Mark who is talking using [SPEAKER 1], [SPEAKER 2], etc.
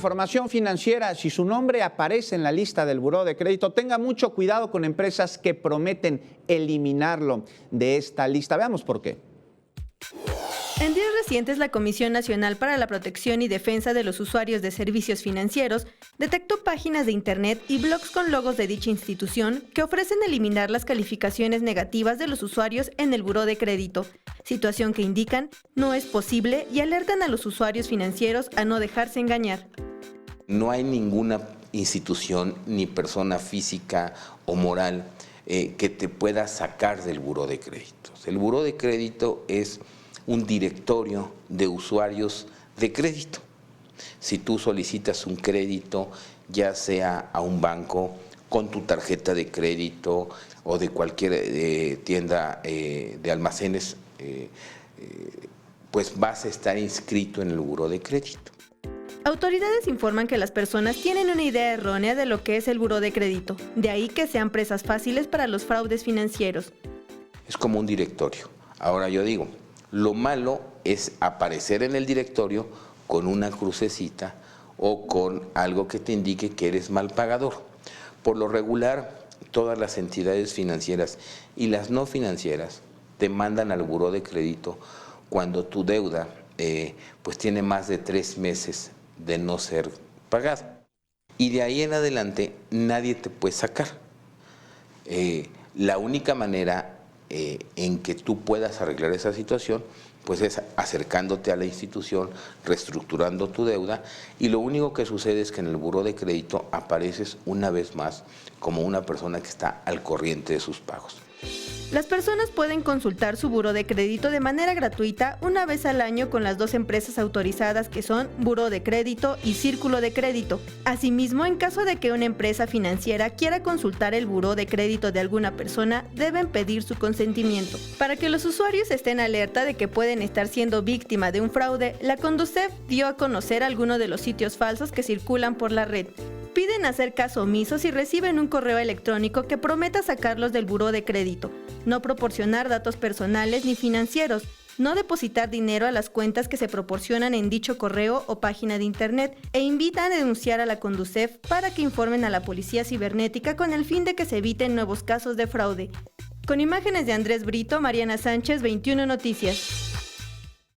[SPEAKER 1] información financiera. Si su nombre aparece en la lista del Buró de Crédito, tenga mucho cuidado con empresas que prometen eliminarlo de esta lista. Veamos por qué.
[SPEAKER 2] En días recientes, la Comisión Nacional para la Protección y Defensa de los Usuarios de Servicios Financieros detectó páginas de Internet y blogs con logos de dicha institución que ofrecen eliminar las calificaciones negativas de los usuarios en el buró de crédito, situación que indican no es posible y alertan a los usuarios financieros a no dejarse engañar.
[SPEAKER 3] No hay ninguna institución ni persona física o moral que te pueda sacar del buró de créditos. El buró de crédito es un directorio de usuarios de crédito. Si tú solicitas un crédito, ya sea a un banco, con tu tarjeta de crédito o de cualquier tienda de almacenes, pues vas a estar inscrito en el buró de crédito.
[SPEAKER 2] Autoridades informan que las personas tienen una idea errónea de lo que es el buró de crédito, de ahí que sean presas fáciles para los fraudes financieros.
[SPEAKER 3] Es como un directorio. Ahora yo digo, lo malo es aparecer en el directorio con una crucecita o con algo que te indique que eres mal pagador. Por lo regular, todas las entidades financieras y las no financieras te mandan al buró de crédito cuando tu deuda pues tiene más de 3 meses de no ser pagada. Y de ahí en adelante nadie te puede sacar. La única manera en que tú puedas arreglar esa situación, pues es acercándote a la institución, reestructurando tu deuda, y lo único que sucede es que en el buró de crédito apareces una vez más como una persona que está al corriente de sus pagos.
[SPEAKER 2] Las personas pueden consultar su buró de crédito de manera gratuita una vez al año con las 2 empresas autorizadas que son Buró de Crédito y Círculo de Crédito. Asimismo, en caso de que una empresa financiera quiera consultar el buró de crédito de alguna persona, deben pedir su consentimiento. Para que los usuarios estén alerta de que pueden estar siendo víctima de un fraude, la Conducef dio a conocer algunos de los sitios falsos que circulan por la red. Piden hacer caso omiso si reciben un correo electrónico que prometa sacarlos del buró de crédito, no proporcionar datos personales ni financieros, no depositar dinero a las cuentas que se proporcionan en dicho correo o página de internet e invitan a denunciar a la Conducef para que informen a la Policía Cibernética con el fin de que se eviten nuevos casos de fraude. Con imágenes de Andrés Brito, Mariana Sánchez, 21 Noticias.